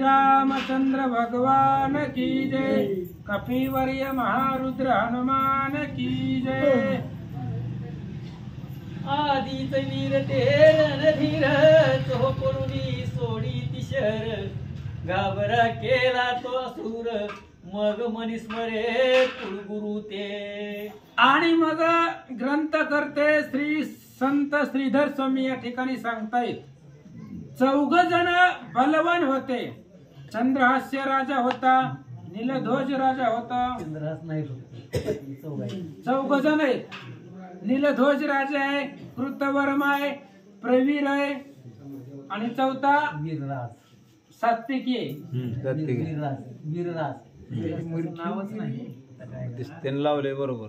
रामचंद्र भगवान की जय। कपिवर्य महारुद्र हनुमान की जय। आदिच वीर ते रणधीर तो करुणी सोडी तिशर घाबरा केला तो असुर मग मनीस्मरे कुलगुरु ते। आणि मग ग्रंथ करते श्री संत श्रीधर स्वामी या ठिकाणी सांगतायत 14 जण बलवान होते। चंद्रहास्य राजा होता, नीलध्वज राजा होता, चंद्रहास नाही 14 जण आहेत। नीलध्वज राजा आहे, कृतवर्मा आहे, प्रवीर आहे आणि चौथा वीरराज सात्विकी आहे। वीरराज वीरराज नावच नाही त्यांनी लावले बरोबर।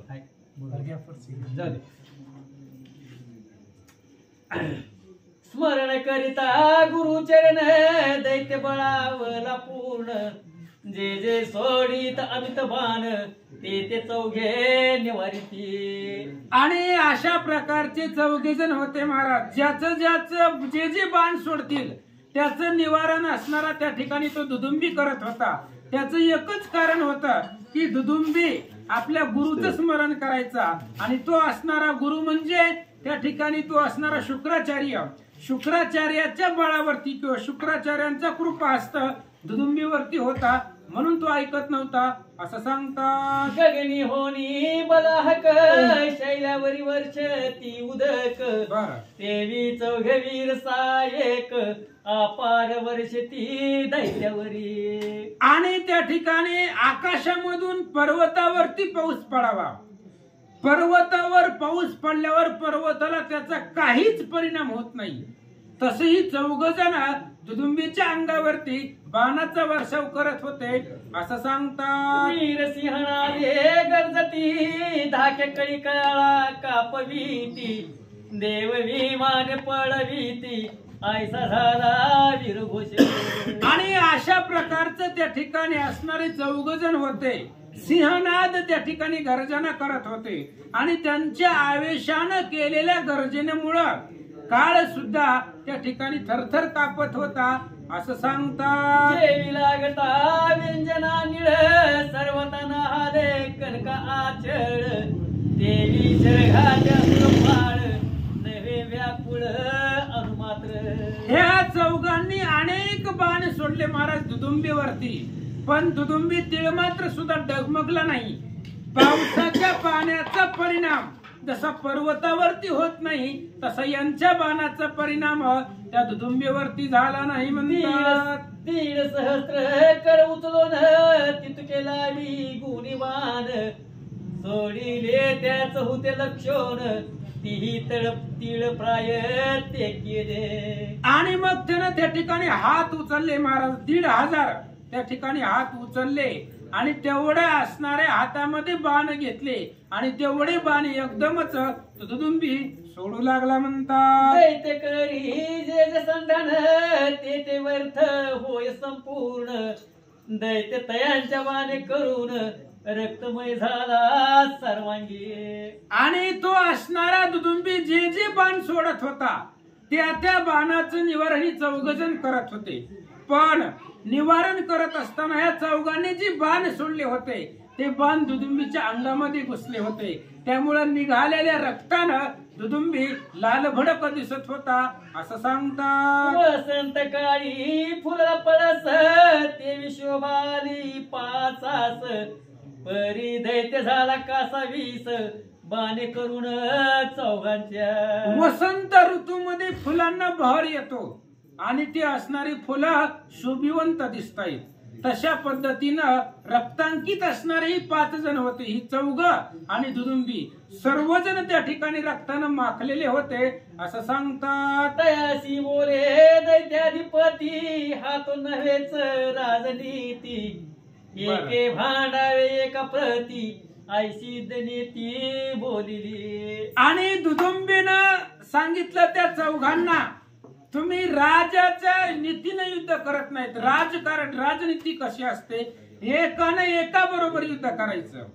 स्मरण करिता गुरुचरण दैत्य बळावला पूर्ण जे जे सोडित अमित बाण ते चौघे निवारिती। आणि अशा प्रकारचे 14 जण होते महाराज। ज्याचं जे जे बाण सोडतील त्याचं निवारण असणारा त्या ठिकाणी तो दुदुंबी करत होता। त्याचं एकच कारण होतं की दुदुंबी आपल्या गुरुचं स्मरण करायचा आणि तो असणारा गुरु म्हणजे त्या ठिकाणी तो असणारा शुक्राचार्य। शुक्राचार्याच्या बळावरती किंवा शुक्राचार्यांचा कृपा हस्त दुदुंबीवरती होता म्हणून तो ऐकत नव्हता असं सांगतात। गगनी होनी बलाहक शैलावरी वर्ष ती उदक देवी चौघवीर सायक अपार वर्ष ती दैत्यावरी। आणि त्या ठिकाणी आकाशामधून पर्वतावरती पाऊस पडावा। पर्वतावर पाऊस पडल्यावर पर्वताला त्याचा काहीच परिणाम होत नाही। तसेही 14 जण दुदुंबीच्या अंगावरती बाणाचा वर्षाव करत होते असं सांगतात। वीर सिंहणाले गरजती धाके कळी काळा कापवीती देव विमान पळवीती ऐसा झाला वीरघोष। आणि अशा प्रकारचं त्या ठिकाणी असणारे 14 जण होते। सिंहनाद त्या ठिकाणी गर्जना करत होते आणि त्यांच्या आवेशानं केलेल्या गर्जनेमुळं काळ सुद्धा त्या ठिकाणी थरथर कापत होता असं सांगतात। देवी लागता व्यंजना निळ सर्वताना आले कनका आचळ देवी शरघाच्या सुरपाळ नवे व्याकुळ अनुमात्र। ह्या 14 अनेक बाण सोडले महाराज दुदुंबीवरती पण दुदुंबी तीळ मात्र सुद्धा डगमगला नाही। पावसाच्या पाण्याचा परिणाम जसा पर्वतावरती होत नाही तसा यांच्या बाणाचा परिणाम त्या दुदुंबीवरती झाला नाही म्हणतात। 1.5 सहस्त्र कर उचलून तितके लावी गुणी बाण सोडिले त्याच होते लक्षण तीही तीळ प्राय ते केले। आणि मग त्यानं त्या ठिकाणी हात उचलले महाराज 1,500 त्या ठिकाणी हात उचलले आणि तेवढे असणाऱ्या हातामध्ये बाण घेतले आणि तेवढे बाण एकदमच दुदुंबी सोडू लागला म्हणतात। दैत्य करी जे जे संधान ते व्यर्थ होय संपूर्ण दैत्य तयांच्या बाणे करून रक्तमय झाला सर्वांगी। आणि तो असणारा दुदुंबी जे जे बाण सोडत होता त्या बाणाचं निवारण 14 जण करत होते। पण निवारण करत असताना या 14 जे बाण सोडले होते ते बाण दुदुंबीच्या अंगामध्ये घुसले होते। त्यामुळे निघालेल्या रक्तानं दुदुंबी लालभडक दिसत होता असं सांगतात। वसंत काळी फुला पळस ते विश्वबाली पाचास परी दैत्य झाला कासा 20 बाणे करून चौघांच्या। वसंत ऋतूमध्ये फुलांना बहर येतो आणि ती असणारी फुलं शोभिवंत दिसतायत। तशा पद्धतीनं रक्तांकित असणारे 5 जण होते। ही 14 आणि दुदुंबी सर्वजण त्या ठिकाणी रक्तानं माखलेले होते असं सांगतात। तयासी बोले दैत्याधिपती हात नव्हेच राजनीती एके भांडावे एका प्रती ऐशी नीती बोलिली। आणि दुदुंबीनं सांगितलं त्या 14 तुम्ही राजाच्या नीतीने युद्ध करत नाहीत। राजकारण राजनीती कशी असते एकाने एका बरोबर युद्ध करायचं।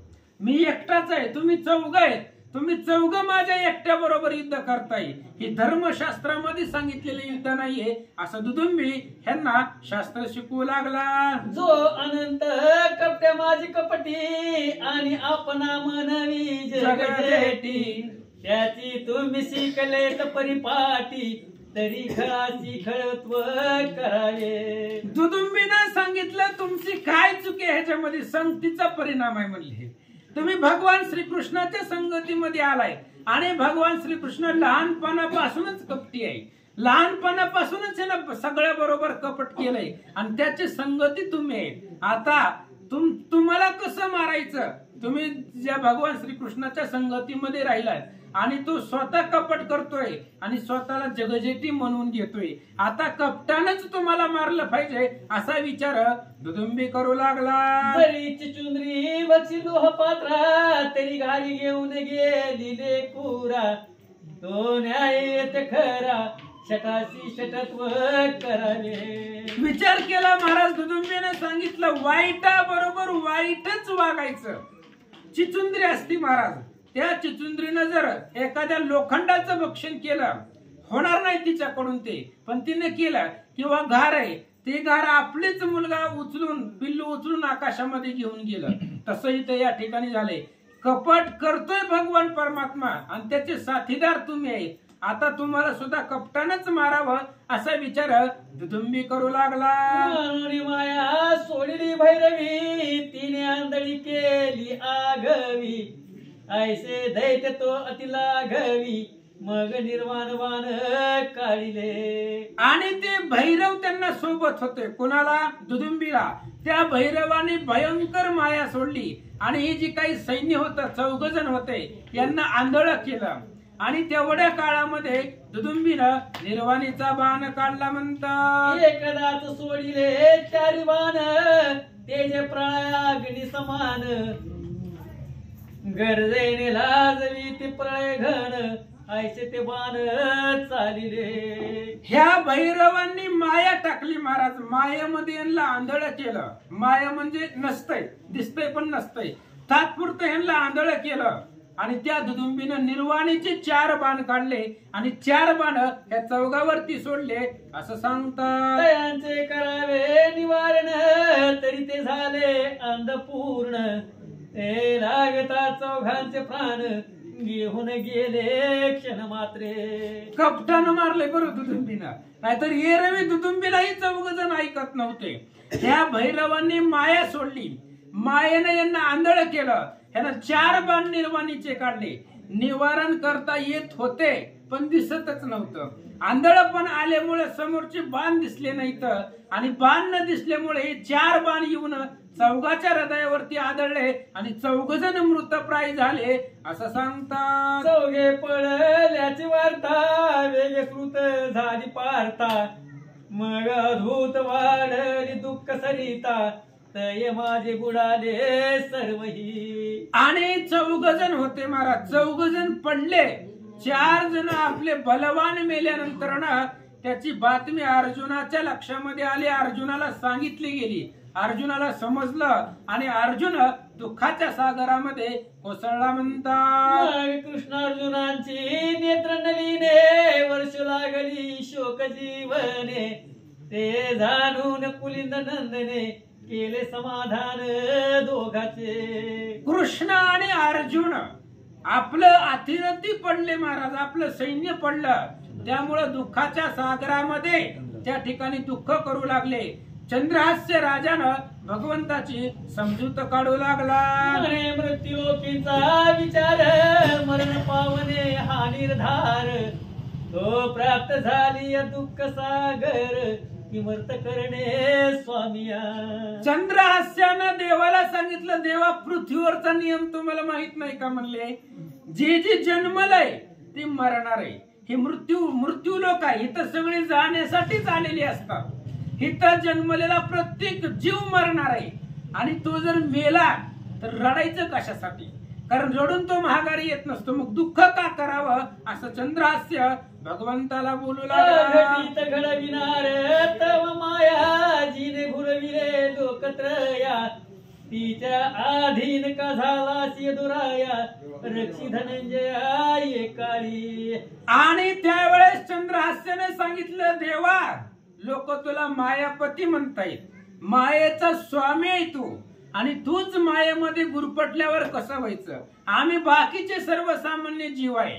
मी एकटाच आहे, तुम्ही 14 आहेत तुम्ही चौघ माझ्या एकट्या बरोबर युद्ध करताय. ही धर्मशास्त्रामध्ये सांगितलेले युद्ध नाहीये असं दुदुंबी ह्यांना शास्त्र शिकवू लागला. जो अनंत कपट्या माझी कपटी आणि आपणा मनवी जगदेटी, त्याची तुम्ही शिकलेत परिपाटी, तरी खळाची खळत्व करावे. दुदुंबीनं सांगितलं तुमची काय चुकी आहे, ह्याच्यामध्ये संगतीचा परिणाम आहे म्हणले. तुम्ही भगवान श्रीकृष्णाच्या संगतीमध्ये आलाय आणि भगवान श्रीकृष्ण लहानपणापासूनच कपटी आहे. लहानपणापासूनच ह्यानं सगळ्या बरोबर कपट केलंय आणि त्याची संगती तुम्ही आहे. आता तुम्हाला कसं मारायचं? तुम्ही ज्या भगवान श्रीकृष्णाच्या संगतीमध्ये राहिलाय आणि तो स्वतः कपट करतोय आणि स्वतःला जगजेटी म्हणून घेतोय. आता कपटानच तुम्हाला मारलं पाहिजे असा विचार दुदुंबी करू लागला. जरी चिचुंद्री बक्षी लोह पात्रा, तरी घाली घेऊन गेली लेकुरा, तो न्याय येते खरा, शटाशी शटत्व करावे. विचार केला महाराज दुदुंबीने सांगितलं वाईटा बरोबर वाईटच वागायचं. चिचुंद्री असती महाराज, त्या चिचुंद्रीनं जर एखाद्या लोखंडाचं भक्षण केलं, होणार नाही तिच्याकडून ते, पण तिने केलं किंवा घार आहे ते घार आपलेच मुलगा उचलून पिल्लू उचलून आकाशामध्ये घेऊन गेलं, तसं इथं या ठिकाणी झाले. कपट करतोय भगवान परमात्मा आणि त्याचे साथीदार तुम्ही आहे. आता तुम्हाला सुद्धा कपटानच मारावं असा विचार दुदुंबी करू लागला. माया सोडली भैरवी, तिने आंधळी केली आगवी, ऐसे दैत्य तो अतिलाघवी, मग निर्वाण वाण काढिले. आणि ते भैरव त्यांना सोबत होते. कोणाला? दुदुंबीला. त्या भैरवाने भयंकर माया सोडली आणि ही जी काही सैन्य होतं 14 जण होते यांना आंधळ केलं. आणि तेवढ्या काळामध्ये दुदुंबीनं निर्वाणीचा बाण काढला म्हणतात. एकदाच सोडिले चारी बाण, तेज प्रळयाग्नी समान, गरजेने लाजवी ते प्रळय घन, ऐसे ते बाण चालिले. ह्या भैरवांनी माया टाकली महाराज. मायेमध्ये यांना आंधळ केलं. माया म्हणजे नसतंय, दिसतंय पण नसतंय. तात्पुरतं यांना आंधळ केलं आणि त्या दुदुंबीनं निर्वाणीचे 4 बाण काढले आणि 4 बाण या चौघावरती सोडले असं सांगतात. तयांचे करावे निवारण, तरी ते झाले अंधपूर्ण, ते लागता चौघांचे प्राण, घेऊन गेले क्षण मात्रे. कपटानं मारले बरं दुदुंबीनं, नाहीतर एरवी दुदुंबीलाही 14 जण ऐकत नव्हते. ह्या भैरवांनी माया सोडली, मायेनं यांना आंधळ केलं. ह्यानं 4 बाण निर्वाणीचे काढले. निवारण करता येत होते पण दिसतच नव्हतं. आंधळपण आल्यामुळे समोरचे बाण दिसले नाहीत आणि बाण न दिसल्यामुळे हे 4 बाण येऊन चौघाच्या हृदयावरती आदळले आणि 14 जण मृतप्राय झाले असं सांगतात. चौघे पळल्याची वार्ता, वेग श्रुत झाली पार्था, मग अधूत वाढली दुःख सरिता, तय माझे बुडाले सर्वही. आणि 14 जण होते महाराज. 14 जण पडले. 4 जण आपले बलवान मेल्यानंतर ना त्याची बातमी अर्जुनाच्या लक्षामध्ये आली. अर्जुनाला सांगितली गेली. अर्जुनाला समजलं आणि अर्जुन दुःखाच्या सागरामध्ये कोसळला म्हणतात. कृष्ण अर्जुनांची नेत्र नलिने, वर्ष लागली शोक जीवने, ते जाणून कुलिंद नंदने, केले समाधान दोघाचे. कृष्ण आणि अर्जुन आपलं अतिरथी पडले महाराज. आपलं सैन्य पडलं, त्यामुळं दुःखाच्या सागरामध्ये त्या ठिकाणी दुःख करू लागले. चंद्रहास्य राजानं भगवंताची समजूत काढू लागला. मृत्यूलोकीचा विचार, मरण पावने हा निर्धार, तो प्राप्त झाली दुःख सागर, किमर्थ करणे स्वामिया. चंद्रहास्यानं देवाला सांगितलं, देवा पृथ्वीवरचा नियम तुम्हाला माहित नाही का? म्हणले जे जे जन्मलंय ते मरणार आहे. हे मृत्यू लोक आहे. इथं सगळे जाण्यासाठीच आलेले असतात. इथं जन्मलेला प्रत्येक जीव मरणार आहे आणि तो जर मेला तर रडायचं कशासाठी? कारण रडून तो महागारी येत नसतो. मग दुःख का करावं असं चंद्रहास्य भगवंताला बोलू लागला. घडविणार तव माया, जिने घुरविले लोकत्रया, तिच्या अधीन का झाला दुराया रक्षी धनंजया ये काळी. आणि त्यावेळेस चंद्रहास्याने सांगितलं, देवा लोक तुला मायापती म्हणतायत, मायेचा स्वामी आहे तू, आणि तूच मायेमध्ये गुरपटल्यावर कसं व्हायचं? आम्ही बाकीचे सर्वसामान्य जीव आहे.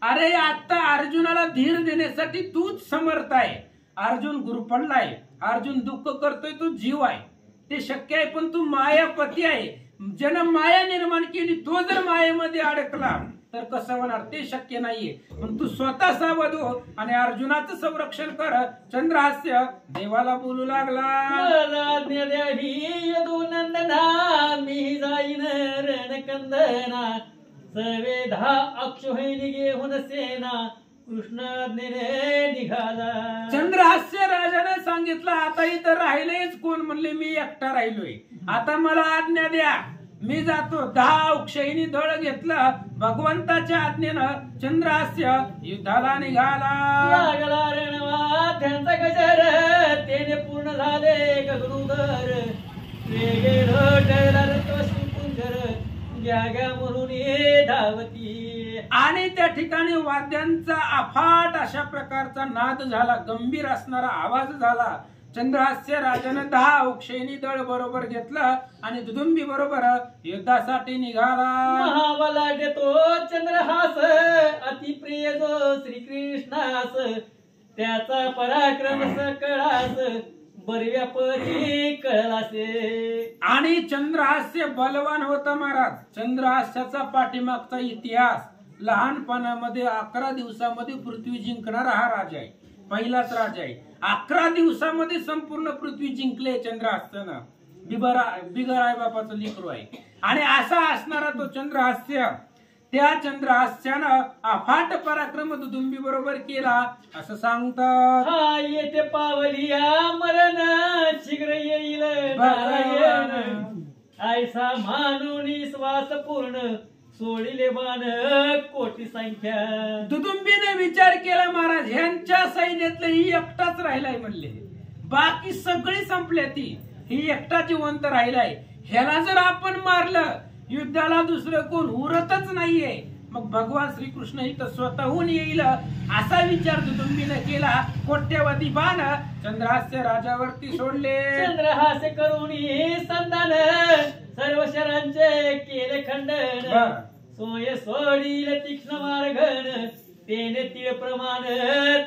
अरे आता अर्जुनाला धीर देण्यासाठी तूच समर्थ आहे. अर्जुन गुरपडलाय, अर्जुन दुःख करतोय, तू जीव आहे, ते शक्य आहे. पण तू मायापती आहे, ज्यानं माया निर्माण केली तो जर मायेमध्ये अडकला तर कसं होणार? ते शक्य नाहीये. पण तू स्वतः सावध हो आणि अर्जुनाचं संरक्षण कर. चंद्रहास्य देवाला बोलू लागला, मला द्यावी यदुनंदना मी जाईन रणकंदना सवेधा अक्षोहिणी घेऊन सेना कृष्णाज्ञेने निघाला. चंद्रहास्य राजाने सांगितलं, आता इथं राहिलेच कोण? म्हणले मी एकटा राहिलोय, आता मला आज्ञा द्या, मी जातो. 10 अक्षयिनी दळ घेतलं. भगवंताच्या आज्ञेनं चंद्रहास्य युद्धाला निघाला. लागला रणवा त्यांचा गजर तेने पूर्ण झाले गगनोदर वेगे ढळला रत्वशुंकुंजर घ्या घ्या म्हणून धावती. आणि त्या ठिकाणी वाद्यांचा अफाट अशा प्रकारचा नाद झाला, गंभीर असणारा आवाज झाला. चंद्रहास्य राजाने 10 अक्षयिनी दळ बरोबर घेतलं आणि दुदुंबी बरोबर युद्धासाठी निघाला. महाबलाढ्य तो चंद्रहास अतिप्रिय जो श्रीकृष्णास त्याचा पराक्रम सकळास बरव्यापरी कळलासे. आणि चंद्रहास्य बलवान होता महाराज. चंद्रहास्याचा पाठीमागचा इतिहास, लहानपणामध्ये 11 दिवसामध्ये पृथ्वी जिंकणारा हा राजा आहे, पहिलाच राजा आहे. 11 दिवसामध्ये संपूर्ण पृथ्वी जिंकले चंद्रहास्यानं. बिगर आई बापाचं लेकरू आहे. आणि असा असणारा तो चंद्रहास्य, त्या चंद्रहास्यानं अफाट पराक्रम दुदुंबी बरोबर केला असं सांगतात. हा येते पावलिया मरण शीघ्र येईल नारायण ऐसा मानून श्वास पूर्ण सोडिले बाण कोटी संख्या. दुदुंबीने विचार केला, महाराज ह्यांच्या सैन्यातलं ही एकटाच राहिलाय म्हणले, बाकी सगळी संपले, ही एकटा जिवंत राहिलाय. ह्याला जर आपण मारलं युद्धाला दुसरं कोण उरतच नाहीये, मग भगवान श्रीकृष्ण इथं स्वतःहून येईल असा विचार दुदुंबीने केला. कोट्यवधी बाण चंद्रहास्य राजावरती सोडले. चंद्रहास्य करून संधान सर्व शरांचे केले खंडन सोय सोडील तीक्ष्ण मार्गण तेने तीळ प्रमाण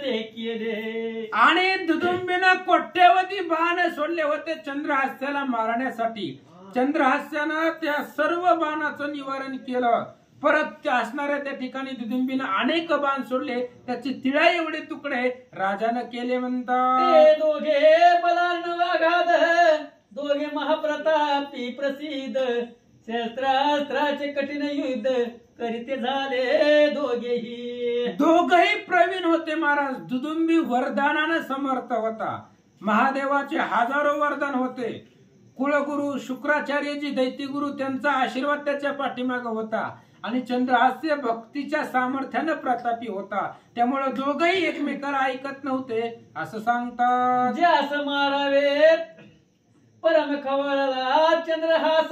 ते केले. आणि दुदुंबीनं कोट्यवधी बाण सोडले होते चंद्रहास्याला मारण्यासाठी. चंद्रहास्यानं त्या सर्व बाणाचं निवारण केलं. परत त्या असणाऱ्या त्या ठिकाणी दुदुंबीनं अनेक बाण सोडले, त्याचे तिळा एवढे तुकडे राजानं केले म्हणतात. ते दोघे बलान वाघाद दोघे महाप्रतापी प्रसिद्ध शस्त्रास्त्राचे कठीण युद्ध करीते झाले दोघेही. दोघही प्रवीण होते महाराज. दुदुंबी वरदानानं समर्थ होता, महादेवाचे हजारो वरदान होते. कुलगुरु शुक्राचार्यजी दैत्यगुरु त्यांचा आशीर्वाद त्याच्या पाठीमागे होता. आणि चंद्रहास्य भक्तीच्या सामर्थ्यानं प्रतापी होता. त्यामुळे दोघही एकमेकाला ऐकत नव्हते असं सांगतात. ज्यास मारावे परम खवळला चंद्रहास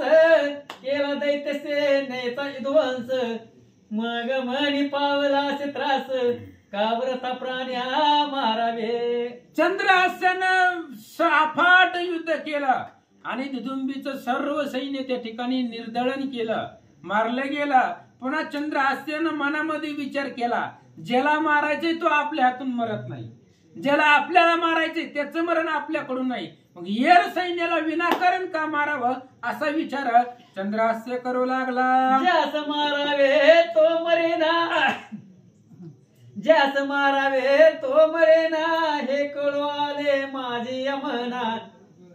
केला दैत्य सेनेचा विध्वंस मग मनी पावलासे त्रास कावरता प्राण्या मारावे. चंद्रहास्यानं अफाट युद्ध केलं आणि दुदुंबीचं सर्व सैन्य त्या ठिकाणी निर्दळन केलं, मारलं गेलं. पुन्हा चंद्रहास्यानं मनामध्ये विचार केला, ज्याला मारायचंय तो आपल्या हातून मरत नाही, ज्याला आपल्याला मारायचंय त्याचं मरण आपल्याकडून नाही, मग येर सैन्याला विनाकारण का मारावं असा विचार चंद्रहास्य करू लागला. ज्यास मारावे तो मरेना ज्यास मारावे तो मरेना हे कळू आले माझी यमना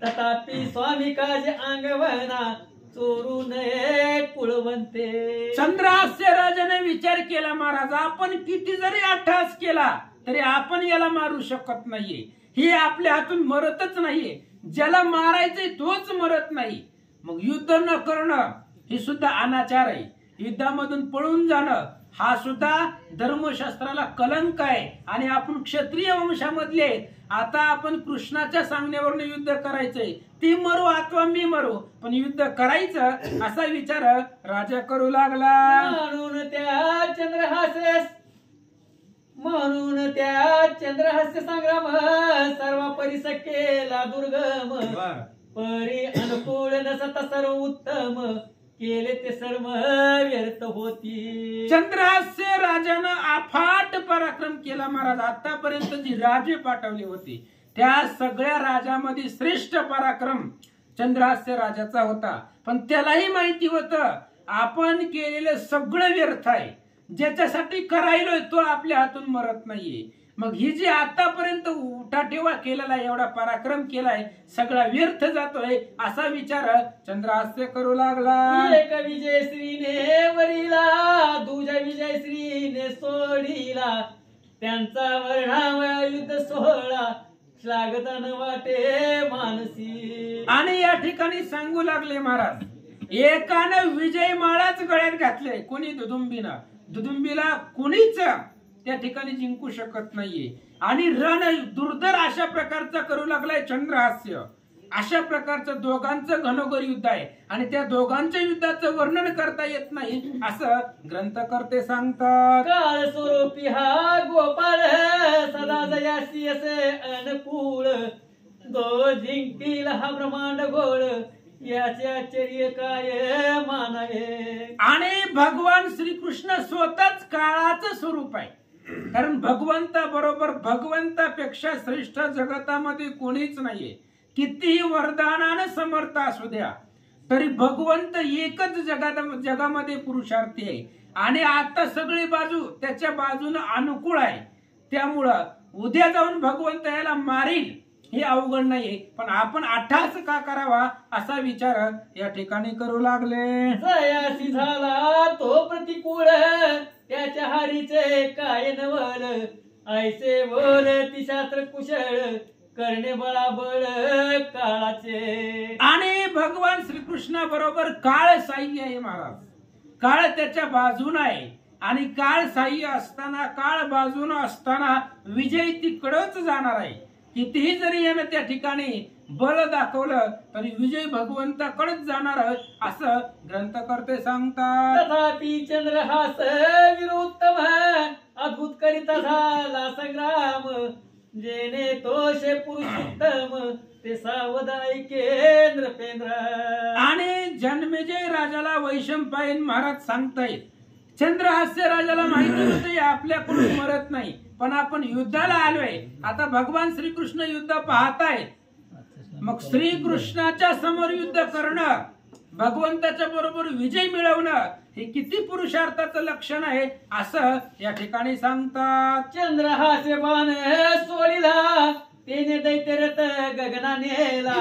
तथापि स्वामी काज अंगवना चोरू नये कुळवंते. चंद्रहास्य राजाने विचार केला, महाराज आपण किती जरी अट्टहास केला तरी आपण याला मारू शकत नाहीये, हे आपल्या हातून मरतच नाहीये, ज्याला मारायचंय तोच मरत नाही. मग युद्ध न करणं हे सुद्धा अनाचार आहे. युद्धामधून पळून जाणं हा सुद्धा धर्मशास्त्राला कलंक आहे आणि आपण क्षत्रिय वंशामधले आहेत. आता आपण कृष्णाच्या सांगण्यावरून युद्ध करायचंय, ती मरू अथवा मी मरू पण युद्ध करायचं असा विचार राजा करू लागला. म्हणून त्या चंद्रहास्य संग्राम सर्व परिस केला दुर्गम. परी अनुकूल नसता सर्व उत्तम केले ते सर्व व्यर्थ होती. चंद्रहास्य राजानं अफाट पराक्रम केला महाराज. आतापर्यंत जी राजे पाठवली होती त्या सगळ्या राजामध्ये श्रेष्ठ पराक्रम चंद्रहास्य राजाचा होता. पण त्यालाही माहिती होतं आपण केलेलं सगळं व्यर्थ आहे, ज्याच्यासाठी करायलोय तो आपल्या हातून मरत नाहीये. मग ही जी आतापर्यंत उठाठेवा केलेला एवढा पराक्रम केलाय सगळा व्यर्थ जातोय असा विचार चंद्रहास्य करू लागला. एक विजयश्रीने वरीला दुजा विजयश्रीने सोडीला त्यांचा वर्णावया युद्ध सोहळा श्लाघतान वाटे मानसी. आणि या ठिकाणी सांगू लागले महाराज, एकानं विजय माळाच गळ्यात घातले, कोणी दुदुंबीनं. दुदुंबीला कोणीच त्या ठिकाणी जिंकू शकत नाहीये. आणि रण दुर्धर अशा प्रकारचा करू लागलाय चंद्रहास्य. अशा प्रकारचं दोघांचं घनोघर युद्ध आहे आणि त्या दोघांच्या युद्धाचं वर्णन करता येत नाही असं ग्रंथकर्ते सांगतात. काळ स्वरूपी हा गोपाळ सदा जयासी असे अनुकूळ दो जिंकील हा ब्रह्मांड गोळ याचे आश्चर्य काय मानावे. आणि भगवान श्रीकृष्ण स्वतःच काळाचं स्वरूप आहे. कारण भगवंता बरोबर भगवंतापेक्षा श्रेष्ठ जगतामध्ये कोणीच नाहीये. कितीही वरदानानं समर्थ असू द्या तरी भगवंत एकच जगामध्ये पुरुषार्थी आहे. आणि आता सगळी बाजू त्याच्या बाजूने अनुकूल आहे. त्यामुळं उद्या जाऊन भगवंत याला मारील हे अवघड नाहीये. पण आपण अट्टहास का करावा असा विचार या ठिकाणी करू लागले. जयासी झाला तो प्रतिकूळ त्याच्या हारीचे काय नवल ऐसे बोल ती शास्त्र कुशळ करणे बळाबळ काळाचे. आणि भगवान श्रीकृष्णा बरोबर काळ साह्य आहे महाराज. काळ त्याच्या बाजून आहे आणि काळ साह्य असताना काळ बाजून असताना विजय तिकडच जाणार आहे. कितीही जरी यानं त्या ठिकाणी बळ दाखवलं तरी विजय भगवंताकडेच जाणार असं ग्रंथकर्ते सांगतात. तथापि चंद्रहास विरुत्तम अद्भुत करिता झाला संग्राम जेने तोषे पुरुषोत्तम ते सावधाई केंद्र पेंद्र. आणि जन्मेजय राजाला वैशंपायन महाराज सांगतायत चंद्रहास्य राजाला माहिती होते आपल्याकडून मरत नाही पण आपण युद्धाला आलोय. आता भगवान श्रीकृष्ण युद्ध पाहतायत. मग श्रीकृष्णाच्या समोर युद्ध करणं भगवंताच्या बरोबर विजय मिळवणं हे किती पुरुषार्थाचं लक्षण आहे असं या ठिकाणी सांगतात. चंद्रहास्य बाण सोडिला तेने दैत्यरथ गगना नेला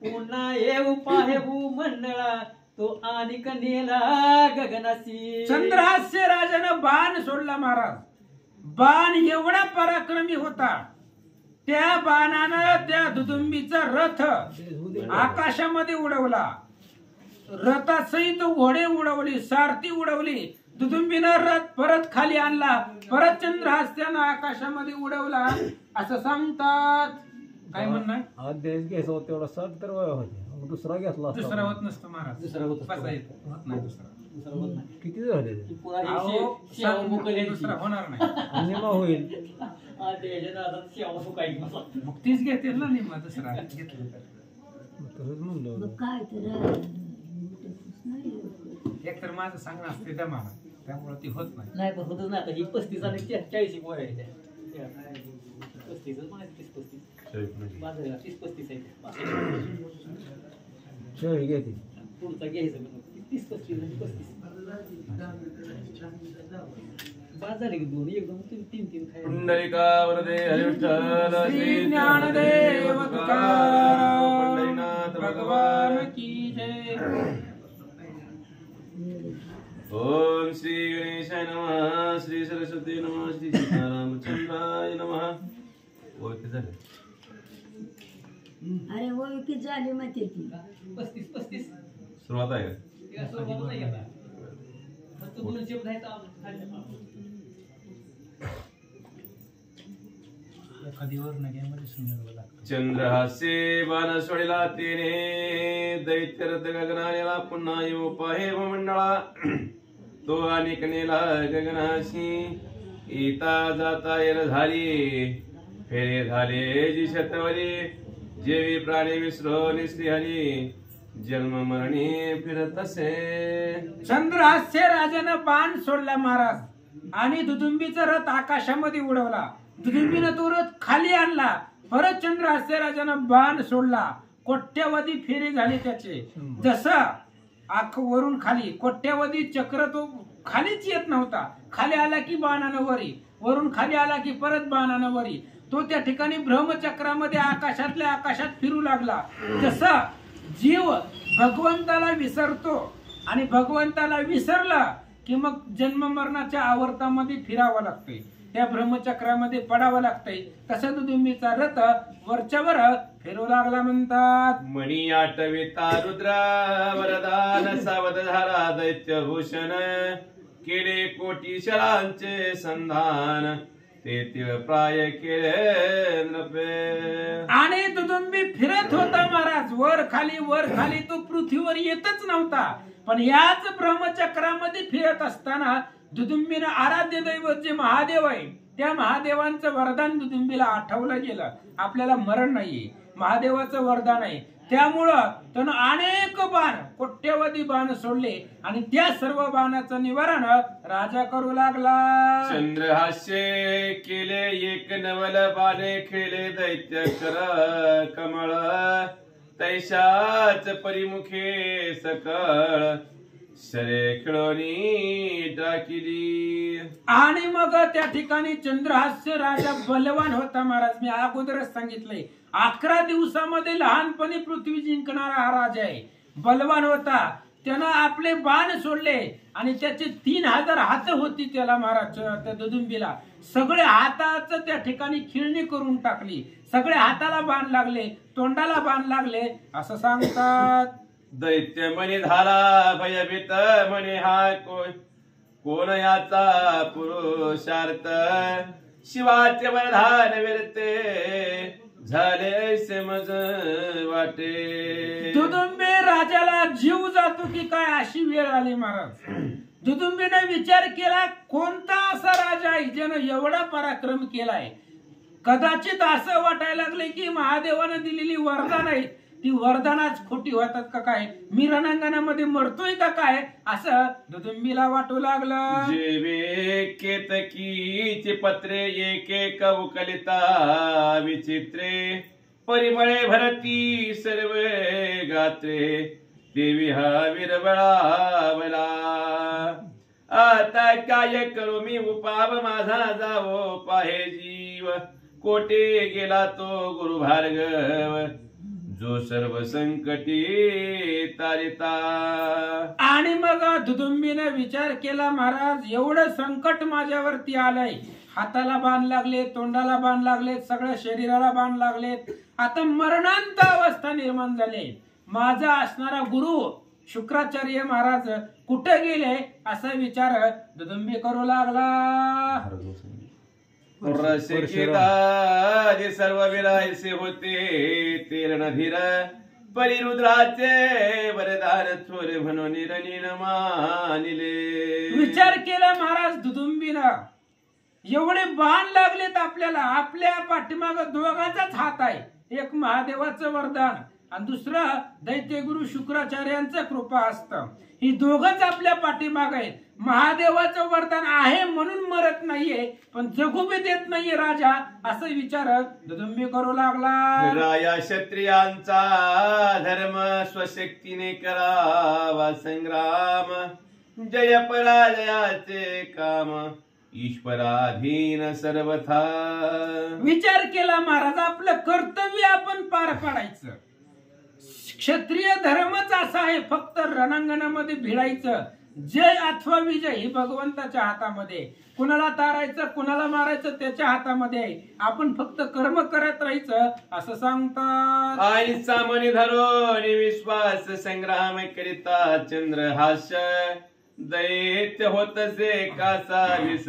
पुन्हा येऊ पाहे भूमंडळा तो आणि नेला गगनासी. चंद्रहास्य राजानं बाण सोडला महाराज. बाण एवढा पराक्रमी होता त्या बाणानं त्या दुदुंबीचा रथ आकाशामध्ये उडवला. रथासहित घोडे उडवली, सारथी उडवली. दुदुंबीनं रथ परत खाली आणला, परत चंद्रहास्यानं आकाशामध्ये उडवला असं सांगतात. काय म्हणणार? हा देश घ्यायचा होता तेवढा 60 तर वय होते, दुसरा घेतला दुसरा होत नसतो महाराज. दुसरा होत होत नाही दुसरा. किती झाले दुसरा होणार नाही. निमा होईल मग तीच घेतील ना निम्मा दुसरा घेतलं तसंच म्हणलं. एक तर माझं सांगणं असते त्या मला त्यामुळे ती होत नाही. नाही पण होतच नाही. आता ही 35 आणि 40 पोर आहे. 35 बाजाराला 30-35 आहे. शेळी घेते पुढचा घ्यायचं 30-35 बाजार एक दोन एकदम 3-3 खायला. पुंडलिका वरदे हरिविठ्ठल श्री ज्ञानदेव तुकाराम पंढरीनाथ भगवान की जय. ओम श्री गणेशाय नमः, श्री सरस्वती नमः, श्री सीतारामचंद्राय नमः. ओके झाले. अरे वो की झाली माहिती ती 35 सुरुवात आहे का? मस्त 2 शब्द आहेत खाली. एखादीवर नग्यामध्ये सुंदर लागतं. चंद्रहासे बाण सोडिला तेने दैत्यरथ गगनानेला पुन्हा येऊ पाहे मंडळा तो अनेक नेला गगनाशी येता जाता येर झाली फेरे झाले जी शतवरी जेवी प्राणी विसरो निस्त्रिहरी जन्म मरणी फिरत असे. चंद्रहास्य राजानं बाण सोडला महाराज आणि दुदुंबीचा रथ आकाशामध्ये उडवला. दुदुंबीनं तो रथ खाली आणला. परत चंद्रहास्य राजानं बाण सोडला. कोट्यावधी फेरे झाले त्याचे. जसं वरून खाली कोट्यावधी चक्र तो खालीच येत नव्हता. खाली आला की बाणानं वरी, वरून खाली आला की परत बाणानं वरी. तो त्या ठिकाणी ब्रह्मचक्रामध्ये आकाशातल्या आकाशात फिरू लागला. जसं जीव भगवंताला विसरतो आणि भगवंताला विसरला की मग जन्म मरणाच्या आवर्तामध्ये फिरावं लागतंय, त्या ब्रह्मचक्रामध्ये पडावं लागतंय. तसं दुदुंबीचा रथ वरच्यावर फिरू लागला म्हणतात. मणी आठविता रुद्र वरदान सावध झाला दैत्य भूषण केले कोटी शरांचे संधान ते प्राय केले नपे. आणि दुदुंबी फिरत होता महाराज वर खाली तो पृथ्वीवर येतच नव्हता. पण याच ब्रह्मचक्रामध्ये फिरत असताना दुदुंबीनं आराध्य दैवत जे महादेव आहे त्या महादेवांचं वरदान दुदुंबीला आठवलं गेलं. आपल्याला मरण नाहीये, महादेवाचं वरदान आहे. त्यामुळं त्यानं अनेक बाण कोट्यवधी बाण सोडले आणि त्या सर्व बाणाचं निवारण राजा करू लागला. चंद्रहास्य केले एक नवल बाणे खेळे दैत्य कर कमळ तैशाच परिमुखे सकळ शरे खेळोनी टाकिली. आणि मग त्या ठिकाणी चंद्रहास्य राजा बलवान होता महाराज. मी अगोदरच सांगितलंय 11 दिवसामध्ये लहानपणी पृथ्वी जिंकणारा हा राजा आहे. बलवान होता. त्यानं आपले बाण सोडले आणि त्याचे 3000 हात होती त्याला महाराज त्या दुदुंबीला. सगळे हाताचं त्या ठिकाणी खिळणी करून टाकली. सगळे हाताला बाण लागले, तोंडाला बाण लागले असं सांगतात. दैत्य म्हणे झाला भयभीत म्हणे हा कोण याचा पुरुषार्थ शिवाचे वरदान विरते झाले समज वाटे. दुदुंबी राजाला जीव जातो की काय अशी वेळ आली महाराज. दुदुंबीने विचार केला कोणता असा राजा आहे ज्यानं एवढा पराक्रम केलाय. कदाचित असं वाटायला लागले की महादेवानं दिलेली वरदान आहे ती वरदानाच खोटी होतात का काय, मी रणांगणामध्ये मरतोय का काय असं दुदुंबीला वाटू लागलं. जेवे केतकीचे पत्रे एक एक उकलिता विचित्रे परिमळे भरती सर्व गात्रे देवी हा विरबळावला. आता काय करू मी उपाव माझा जावो पाहे जीव कोटे गेला तो गुरु भार्गव जो सर्व संकटी तारिता. आणि मग दुदुंबीने विचार केला महाराज एवढं संकट माझ्यावरती आलंय. हाताला बाण लागले, तोंडाला बाण लागले, सगळ्या शरीराला बाण लागलेत. आता मरणांत अवस्था निर्माण झाली. माझा असणारा गुरु शुक्राचार्य महाराज कुठे गेले असा विचार दुदुंबी करू लागला. रसिकिता सर्व विरायसे होते तेरण धीर परिरुद्राचे वरदान थोर म्हणून निरनीन मानिले. विचार केला महाराज दुदुंबीनं एवढे बाण लागलेत आपल्याला. आपल्या पाठीमाग दोघाचाच हात आहे. एक महादेवाचं वरदान आणि दुसरं दैत्यगुरु शुक्राचार्यांचं कृपा असतं. ही दोघच आपल्या पाठीमाग आहेत. महादेवाचं वरदान आहे म्हणून मरत नाहीये पण जगू बी देत नाहीये राजा असं विचारत दुदुंबी करू लागला. राया क्षत्रियांचा धर्म स्वशक्तीने करावा संग्राम जय पराजयाचे काम ईश्वराधीन सर्वथा. विचार केला महाराज आपलं कर्तव्य आपण पार पाडायचं. क्षत्रिय धर्मच असा आहे फक्त रणांगणामध्ये भिडायचं. जय अथवा विजय ही भगवंताच्या हातामध्ये. कुणाला तारायचं कुणाला मारायचं त्याच्या हातामध्ये आहे. आपण फक्त कर्म करत राहायचं असं सांगतात. आईचा मनी धरून विश्वास संग्राम करिता चंद्रहास्य दैत्य होतसे कासावीस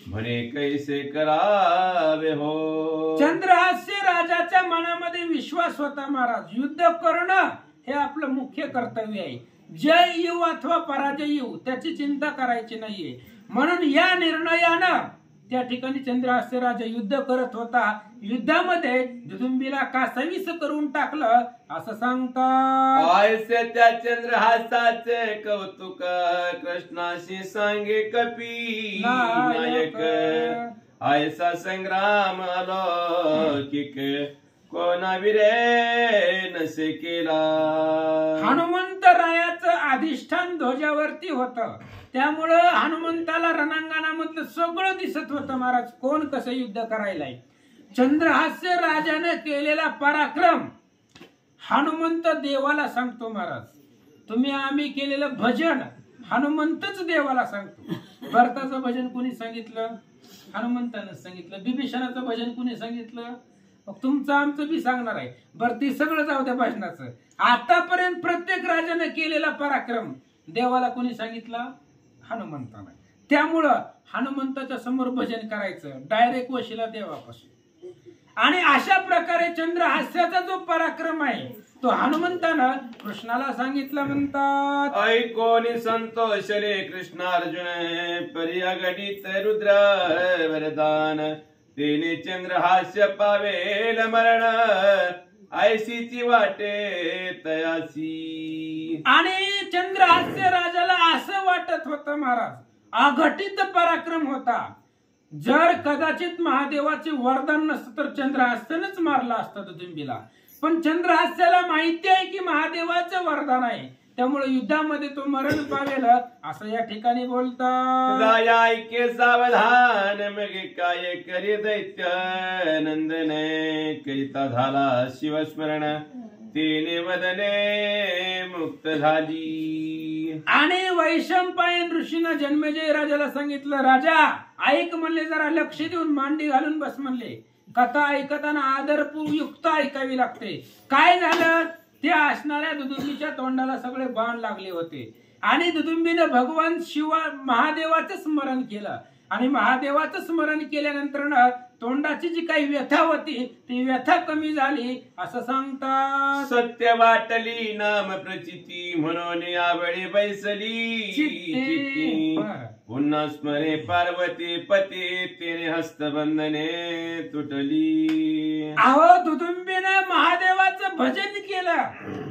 म्हणे कैसे करावे हो. चंद्रहास्य राजाच्या मनामध्ये विश्वास होता महाराज. युद्ध करणं हे आपलं मुख्य कर्तव्य आहे. जय येऊ अथवा पराजय येऊ त्याची चिंता करायची नाहीये. म्हणून या निर्णयानं त्या ठिकाणी चंद्रहास्य राजा युद्ध करत होता. युद्धामध्ये दुदुंबीला कासावीस करून टाकलं असं सांगतात. आयसे त्या चंद्रहासाचे कौतुक कृष्णाशी सांगे कपी नायक. आयसा संग्राम अलौकिक कोणाविरे नसे केला. हनुमंत रायाचं अधिष्ठान ध्वजावरती होतं. त्यामुळं हनुमंताला रणांगणामधलं सगळं दिसत होतं महाराज, कोण कसं युद्ध करायलाय. चंद्रहास्य राजाने केलेला पराक्रम हनुमंत देवाला सांगतो महाराज. तुम्ही आम्ही केलेलं भजन हनुमंतच देवाला सांगतो. भरताचं भजन कुणी सांगितलं? हनुमंतानं सांगितलं. बिभीषणाचं भजन कुणी सांगितलं? मग तुमचं आमचं बी सांगणार आहे. बरं ते सगळं जाऊ द्या भजनाचं. आतापर्यंत प्रत्येक राजाने केलेला पराक्रम देवाला कोणी सांगितला? हनुमंतानं. त्यामुळं हनुमंताच्या समोर भजन करायचं, डायरेक्ट वशिला देवापासून. आणि अशा प्रकारे चंद्रहास्याचा जो पराक्रम आहे तो हनुमंतानं कृष्णाला सांगितलं म्हणतात. ऐकोनी संतोष रे कृष्णार्जुन पर्यागणित रुद्र वरदान तेने चंद्रहास्य पावेल मरण ऐशीची वाटे तयासी. आणि चंद्रहास्य राजाला असं वाटत होतं महाराज अघटित पराक्रम होता. जर कदाचित महादेवाचे वरदान नसतं तर चंद्रहास्यानंच मारला असतं दुदुंबीला. पण चंद्रहास्याला माहिती आहे की महादेवाचं वरदान आहे, त्यामुळे युद्धामध्ये तो मरण पावेल असं या ठिकाणी बोलतात. राया ऐके सावधान मग काय करे दैत्य नंदन करिता झाला शिवस्मरण तेने वदने मुक्त झाली. आणि वैशंपायन ऋषीनं जन्मेजय राजाला सांगितलं, राजा ऐक म्हणले, जरा लक्ष देऊन मांडी घालून बस म्हणले. कथा ऐकताना आदरपूर्वयुक्त ऐकावी लागते. काय झालं? त्या असणाऱ्या दुदुंबीच्या तोंडाला सगळे बाण लागले होते आणि दुदुंबीनं भगवान महादेवाचं स्मरण केलं. आणि महादेवाचं स्मरण केल्यानंतर तोंडाची जी काही व्यथा होती ती व्यथा कमी झाली असं सांगतात. सत्य वाटली नाम प्रचिती म्हणून यावेळी बैसली चित्ती. पुन्हा स्मरे पार्वती पती तेने हस्तबंधने तुटली. अहो दुदुंबीनं महादेवाचं भजन केलं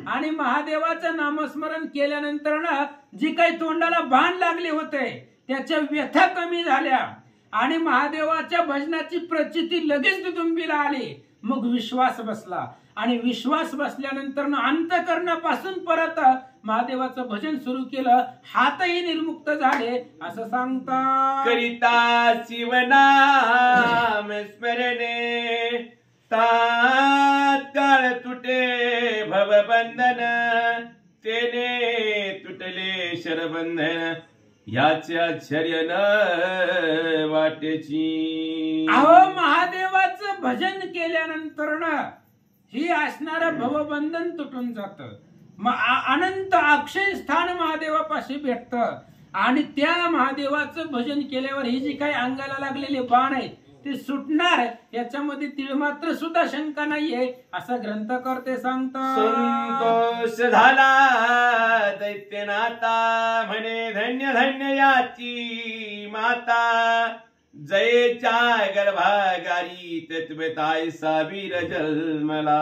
आणि महादेवाचं नामस्मरण केल्यानंतर जी काही तोंडाला बाण लागले होते त्याच्या व्यथा कमी झाल्या आणि महादेवाच्या भजनाची प्रचिती लगेच दुदुंबीला आली. मग विश्वास बसला आणि विश्वास बसल्यानंतर अंतःकरणापासून परत महादेवाचं भजन सुरू केलं. हातही निर्मुक्त झाले असं सांगतात. करिता शिवनाम स्मरणे तात्काळ तुटे भवबंधन तेने तुटले शरबंधन याचे आश्चर्य न वाटेची. अहो महादेवाचं भजन केल्यानंतर ही असणारं भवबंधन तुटून जात. अनंत अक्षय स्थान महादेवापाशी भेटत आणि त्या महादेवाचं भजन केल्यावर ही जी काही अंगाला लागलेले बाण आहेत ते सुटणार, याच्यामध्ये तिळमात्र सुद्धा शंका नाहीये असं ग्रंथकर्ते सांगतात. संतोष झाला दैत्यनाथा म्हणे धन्य धन्य याची माता जयेच्या गर्भागारी तत्वताय सावीर जन्मला.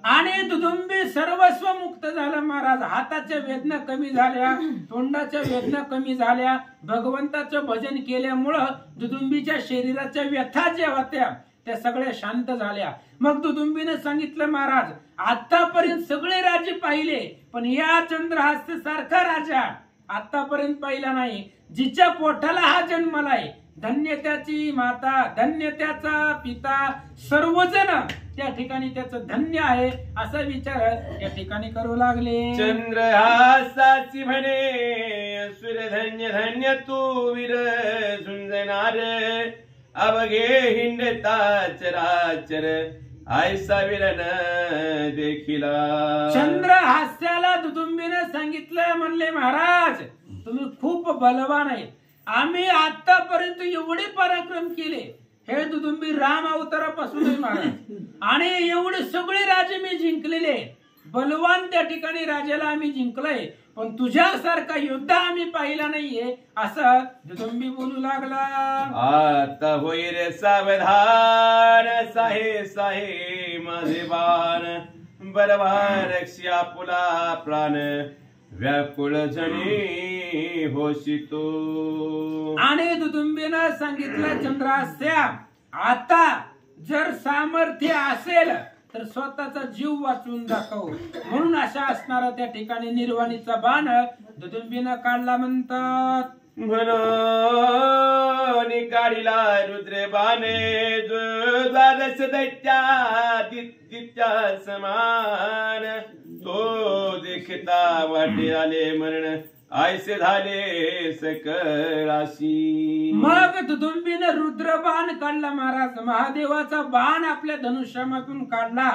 आणि दुदुंबी सर्वस्व मुक्त झालं महाराज. हाताच्या वेदना कमी झाल्या, तोंडाच्या वेदना कमी झाल्या. भगवंताचं भजन केल्यामुळं दुदुंबीच्या शरीराच्या व्यथा ज्या होत्या त्या सगळ्या शांत झाल्या. मग दुदुंबीने सांगितलं, महाराज आतापर्यंत सगळे राजे पाहिले पण या चंद्रहास्य सारखा राजा आतापर्यंत पाहिला नाही. जिच्या पोटाला हा जन्मलाय धन्य त्याची माता, धन्य त्याचा पिता, सर्वजण त्या ठिकाणी त्याचं धन्य आहे असा विचार या ठिकाणी करू लागले. चंद्रहासाची म्हणे सुर धन्य धन्य तू वीर झुंजणार अवघे हिंडता चराचर आयसा वीरन देखिला. चंद्रहास्याला दुदुंबीने सांगितलं, म्हणले महाराज तुम्ही खूप बलवान आहेत. आम्ही आतापर्यंत एवढे पराक्रम केले, हे दुदुंबी राम अवतारापासून महाराज, आणि एवढे सगळे राजे मी जिंकलेले, बलवान त्या ठिकाणी राजाला आम्ही जिंकलंय, पण तुझ्यासारखा योद्धा आम्ही पाहिला नाहीये, असं दुदुंबी बोलू लागला. आता होई रे सावधान, साहे साहे माझे बाण, बलवा रक्षी आपुला प्राण, व्याकुळ जणी होशी तू. आणि दुदुंबीनं सांगितलं, चंद्रास्या, आता जर सामर्थ्य असेल तर स्वतःचा जीव वाचवून दाखव. म्हणून अशा असणारा त्या ठिकाणी निर्वाणीचा बाण दुदुंबीनं काढला. म्हणतात, म्हणून काढिला रुद्र बाणे, जो द्वादश दैत्या समान, तो देखता वाटे आले मरण, ऐसे झाले सकळाशी. मग दुदुंबीनं रुद्रबाण काढला महाराज. महादेवाचा बाण आपल्या धनुष्यामधून काढला.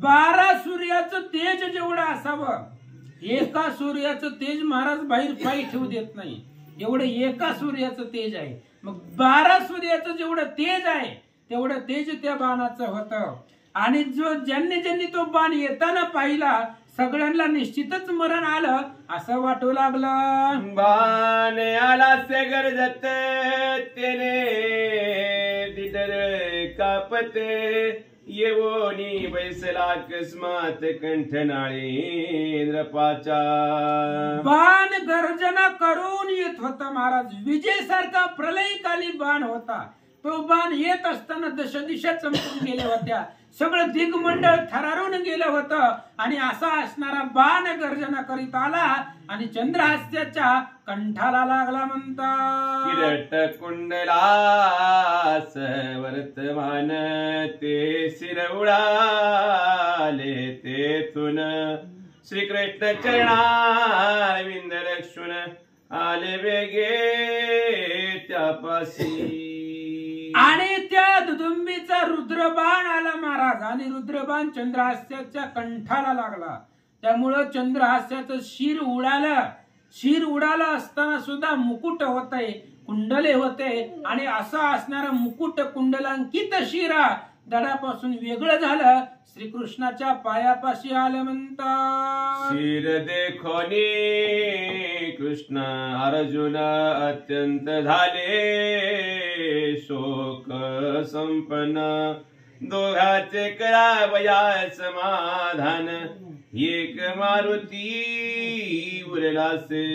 12 सूर्याचं तेज जेवढं असावं, एका सूर्याचं तेज महाराज बाहेर पायी ठेवू देत नाही, एवढं एका सूर्याचं तेज आहे. मग 12 सूर्याचं जेवढं तेज आहे तेवढं तेज त्या बाणाचं होतं. आणि ज्यांनी तो बाण येताना पाहिला, सगळ्यांना निश्चितच मरण आलं असं वाटू लागलं. बाण आला से गरजत, तेने दिदर कापते, येवोनी बैसला अकस्मात कंठनाळी इंद्रपाचा. बाण गर्जना करून येत होता महाराज. विजयसारखा प्रलयकाली बाण होता. तो बाण येत असताना दशदिशा चमकून गेल्या होत्या, सगळं दिग्मंडळ थरारून गेलं होतं. आणि असा असणारा बाण गर्जना करीत आला आणि चंद्रहास्याच्या कंठाला लागला. म्हणतात, किरट कुंडलास वर्तमान, ते शिर उडाले तेथून, श्रीकृष्ण चरणारविंद लक्षुण, आले वेगे त्यापाशी. आणि त्या दुदुंबीचा रुद्रबाण आला महाराज, आणि रुद्रबाण चंद्रहास्याच्या कंठाला लागला. त्यामुळं चंद्रहास्याचं शिर उडालं. शिर उडालं असताना सुद्धा मुकुट होते, कुंडले होते, आणि असा असणारा मुकुट कुंडलांकित शिरा दडापासून वेगळं झालं, श्रीकृष्णाच्या पायापाशी आलं. म्हणतात, शिर देखोनी कृष्ण अर्जुन अत्यंत झाले शोक संपन्न, दोघाचे करावया समाधान, एक मारुती उरलासे.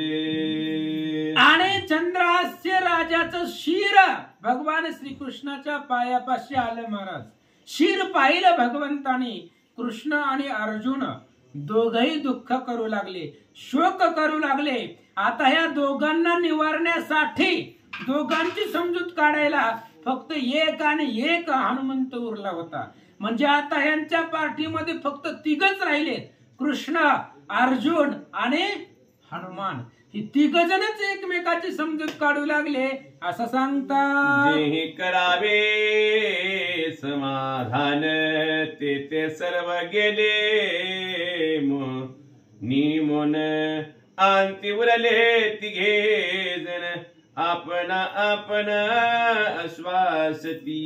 आणि चंद्रहास्य राजाचं शिर भगवान श्रीकृष्णाच्या पायापाशी आलं महाराज. शिर पाहिलं भगवंतानी. कृष्ण आणि अर्जुन दोघही दुःख करू लागले, शोक करू लागले. आता ह्या दोघांना निवारण्यासाठी, दोघांची समजूत काढायला फक्त एक आणि एक हनुमंत उरला होता. म्हणजे आता ह्यांच्या पार्टीमध्ये फक्त 3च राहिले, कृष्ण, अर्जुन आणि हनुमान. ही 3 जणच एकमेकाची समजूत काढू लागले. असं सांगतात, जे करावे समाधान, ते सर्व गेले निमोन, अंती उरले 3 जण, आपण आपण अश्वासती.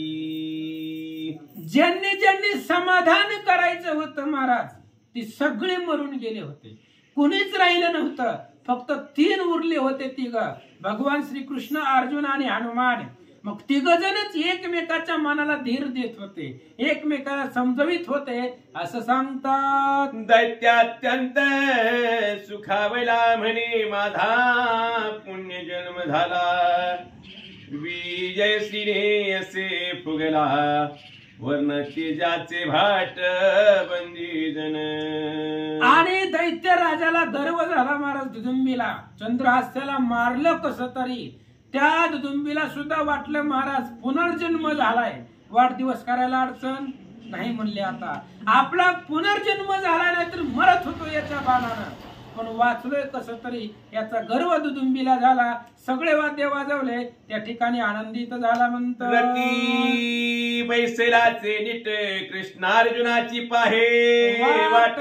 ज्यांनी समाधान करायचं होतं महाराज, ती सगळे मरून गेले होते. कुणीच राहिलं नव्हतं. फक्त 3 उरले होते, 3, भगवान श्रीकृष्ण, अर्जुन आणि हनुमान. मग 3 जणच एकमेकाच्या मनाला धीर देत होते, एकमेकाला समजवित होते. असं सांगतात, दैत्यात्यंत सुखावला म्हणे माझा पुण्य जन्म झाला, विजयश्रीने असे फुगला, वर्ण तेजाचे भाट बंदी जन. आणि दैत्य राजाला गर्व झाला महाराज दुदुंबीला. चंद्रहास्याला मारलं कसं तरी. त्या दुदुंबीला सुद्धा वाटलं महाराज पुनर्जन्म झालाय, वाढदिवस करायला अडचण नाही म्हणले. आता आपला पुनर्जन्म झाला नाही तर मरत होतो याच्या बाणानं, पण वाचलोय कसं तरी याचा गर्व दुदुंबीला झाला. सगळे वाद्य वाजवले, त्या ठिकाणी आनंदित झाला. म्हणतात, रती बैसलाचे नीट कृष्णार्जुनाची पाहे वाट,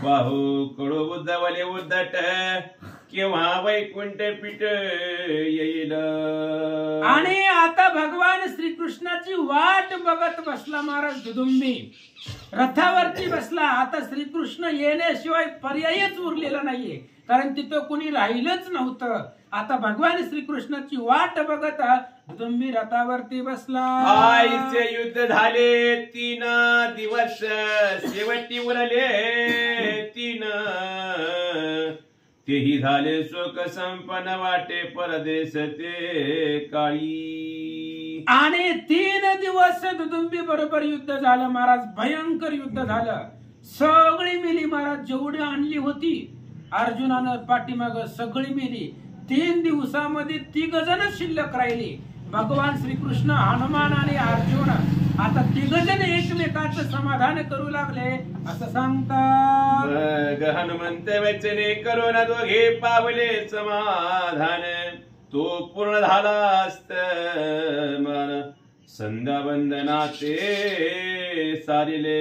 बाहू कडू उद्धवले उद्धट केव्हा वैकुंठ पीठ येईल. आणि आता भगवान श्रीकृष्णाची वाट बघत बसला महाराज दुदुंबी. रथावरती बसला. आता श्रीकृष्ण येण्याशिवाय पर्यायच उरलेला नाहीये, कारण तिथं कुणी राहिलंच नव्हतं. आता भगवान श्रीकृष्णाची वाट बघत दुदुंबी रथावरती बसला. आईचे युद्ध झाले 3 दिवस, शेवटी उरले 3. तेही झाले शोक संपन्न, वाटे परदेश ते काळी. आणि 3 दिवस दुदुंबी बरोबर युद्ध झालं महाराज. भयंकर युद्ध झालं. सगळी मिली महाराज. जेवढी आणली होती अर्जुनानं पाठीमाग सगळी मिली. 3 दिवसामध्ये 3 जण शिल्लक राहिली. भगवान श्रीकृष्ण, हनुमान आणि अर्जुन. आता 3 जण एकमेकांचं समाधान करू लागले. असं सांगतात, मग हनुमंत वचने करून दोघे पावले समाधान. तो पूर्ण झाला असत मन, संध्या वंदनाते सारिले.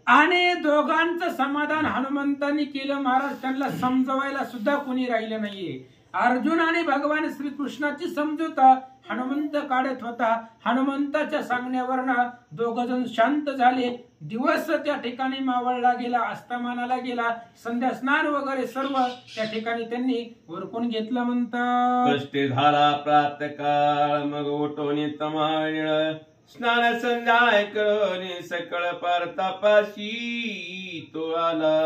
आणि दोघांचं समाधान हनुमंतांनी केलं महाराज. त्यांना समजवायला सुद्धा कोणी राहिलं नाहीये. अर्जुन आणि भगवान श्रीकृष्णाची समजूता हनुमंत काढत होता. हनुमंताच्या सांगण्यावरनं 2 जण शांत झाले. दिवस त्या ठिकाणी मावळला गेला, अस्तमानाला गेला. संध्या स्नान वगैरे सर्व त्या ठिकाणी त्यांनी उरकून घेतलं. म्हणतात, कष्टे झाला प्रातकाळ, मग उठवणे तमाळ. स्नान संध्या करून सकळ पार तपाशी तो आला.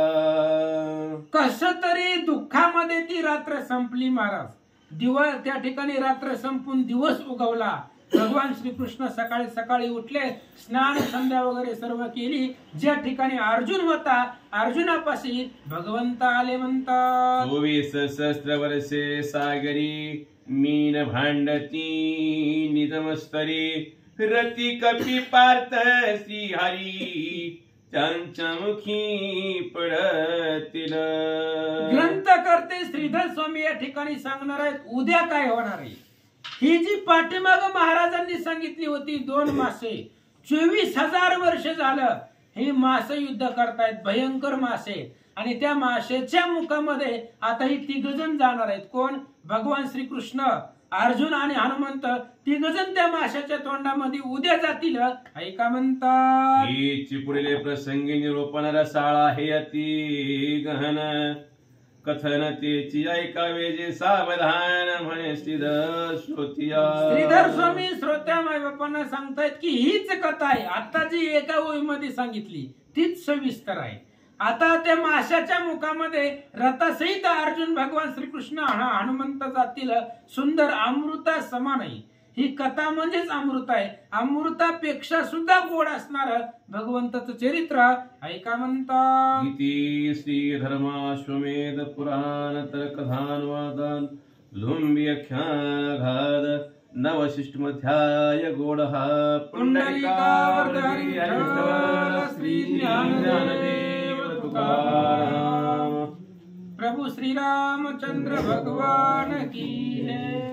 कस तरी दुःखामध्ये ती रात्र संपली महाराज. दिवस त्या ठिकाणी रात्र संपून दिवस उगवला. भगवान श्रीकृष्ण सकाळी सकाळी उठले, स्नान संध्या वगैरे सर्व केली. ज्या ठिकाणी अर्जुन होता, अर्जुनापाशी भगवंत आले. म्हणतात, 24 सहस्त्र वर्षे सागरी, मीन भांडती निजमस्तरी. रती कपी पार्थ श्रीहरी, त्यांच्या मुखी पडतील. ग्रंथकर्ते श्रीधर स्वामी या ठिकाणी सांगणार आहेत उद्या काय होणार आहे. ही जी पाठीमाग महाराजांनी सांगितली होती 2 मासे, 24,000 वर्ष झालं हे मासे युद्ध करतायत. भयंकर मासे. आणि त्या मासेच्या मुखामध्ये आता ही 3 जण जाणार आहेत. कोण? भगवान श्रीकृष्ण, अर्जुन आणि हनुमंत. 3 जण त्या माशाच्या तोंडामध्ये उद्या जातील. ऐका म्हणतात, हीच पुढील प्रसंगी निरूपण रसाळ आहे अति गहन. कथन तेची ऐकावे जे सावधान, म्हणे श्रीधर श्रोतिया. श्रीधर स्वामी श्रोत्या माय बापांना सांगतायत की हीच कथा आहे. आता जी एका ओळीमध्ये सांगितली तीच सविस्तर आहे. आता त्या माशाच्या मुखामध्ये रथासहित अर्जुन, भगवान श्रीकृष्ण, हनुमंत जातील. सुंदर अमृता समान आहे ही कथा. म्हणजेच अमृत आहे. अमृतापेक्षा सुद्धा गोड असणार भगवंताचं चरित्र. ऐका म्हणतात, इति श्री धर्माश्वमेध पुराण तर्कधानुवादान लुंबियख्याघात नवशिष्टमध्याय गोडः. पुंडलिकावर्धन श्री ज्ञानदेव तुकाराम. प्रभु श्री रामचंद्र भगवान की जय.